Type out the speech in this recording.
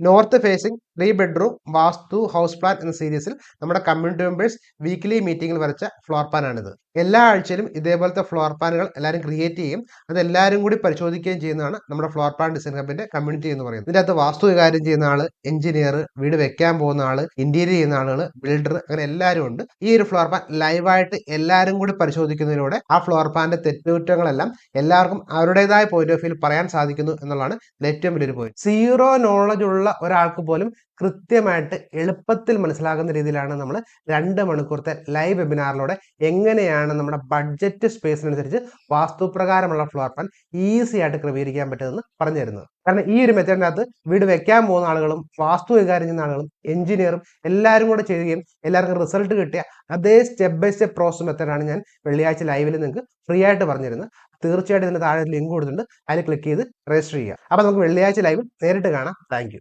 North facing 3 bedroom വാസ്തു house plan എന്ന സീരീസിൽ നമ്മുടെ കമ്മ്യൂണിറ്റി മെമ്പേഴ്സ് വീക്ക്ലി മീറ്റിംഗിൽ വരച്ച ഫ്ലോർ പ്ലാനാണിത്. എല്ലാ ആഴ്ചയിലും ഇതേപോലത്തെ ഫ്ലോർ പ്ലാനുകൾ എല്ലാവരും ക്രിയേറ്റ് ചെയ്യും. അത് എല്ലാവരും കൂടി പരിശോധിക്കുകയും ചെയ്യുന്നതാണ് നമ്മുടെ ഫ്ലോർ പ്ലാൻ ഡിസൈൻ ഹബിന്റെ കമ്മ്യൂണിറ്റി എന്ന് പറയുന്നത്. ഇതിനകത്ത് വാസ്തു കാര്യം ചെയ്യുന്ന ആള്, എഞ്ചിനീയർ, വീട് വെക്കാൻ പോകുന്ന ആള്, ഇന്റീരിയർ ചെയ്യുന്ന ആളുകൾ, ബിൽഡർ, അങ്ങനെ എല്ലാവരും ഉണ്ട്. ഈ ഒരു ഫ്ലോർ പ്ലാൻ ലൈവായിട്ട് എല്ലാവരും കൂടി പരിശോധിക്കുന്നതിലൂടെ ആ ഫ്ലോർ പ്ലാന്റെ തെറ്റുകുറ്റങ്ങളെല്ലാം എല്ലാവർക്കും അവരുടേതായ പോയിന്റ് ഓഫ് വ്യൂ പറയാൻ സാധിക്കുന്നു എന്നുള്ളതാണ് ഏറ്റവും വലിയൊരു പോയിന്റ്. സീറോ നോളജ് ഉള്ള ഒരാൾക്ക് പോലും കൃത്യമായിട്ട് എളുപ്പത്തിൽ മനസ്സിലാകുന്ന രീതിയിലാണ് നമ്മൾ 2 മണിക്കൂറത്തെ ലൈവ് വെബിനാറിലൂടെ എങ്ങനെയാണ് നമ്മുടെ ബഡ്ജറ്റ് സ്പേസിനനുസരിച്ച് വാസ്തുപ്രകാരമുള്ള ഫ്ലോർ പ്ലാൻ ഈസി ആയിട്ട് ക്രമീകരിക്കാൻ പറ്റുമെന്ന് പറഞ്ഞു തരുന്നത്. കാരണം ഈ ഒരു മെത്തേഡിനകത്ത് വീട് വെക്കാൻ പോകുന്ന ആളുകളും വാസ്തു കൈകാര്യം ചെയ്യുന്ന ആളുകളും എഞ്ചിനീയറും എല്ലാവരും കൂടെ ചെയ്യുകയും എല്ലാവർക്കും റിസൾട്ട് കിട്ടിയ അതേ സ്റ്റെപ്പ് ബൈ സ്റ്റെപ്പ് പ്രോസസ് മെത്തേഡാണ് ഞാൻ വെള്ളിയാഴ്ച ലൈവിൽ നിങ്ങൾക്ക് ഫ്രീ ആയിട്ട് പറഞ്ഞു തരുന്നത്. തീർച്ചയായിട്ടും ഇതിന് താഴെ ലിങ്ക് കൊടുത്തിട്ടുണ്ട്, അതിൽ ക്ലിക്ക് ചെയ്ത് രജിസ്റ്റർ ചെയ്യുക. അപ്പോൾ നമുക്ക് വെള്ളിയാഴ്ച ലൈവിൽ നേരിട്ട് കാണാം. താങ്ക്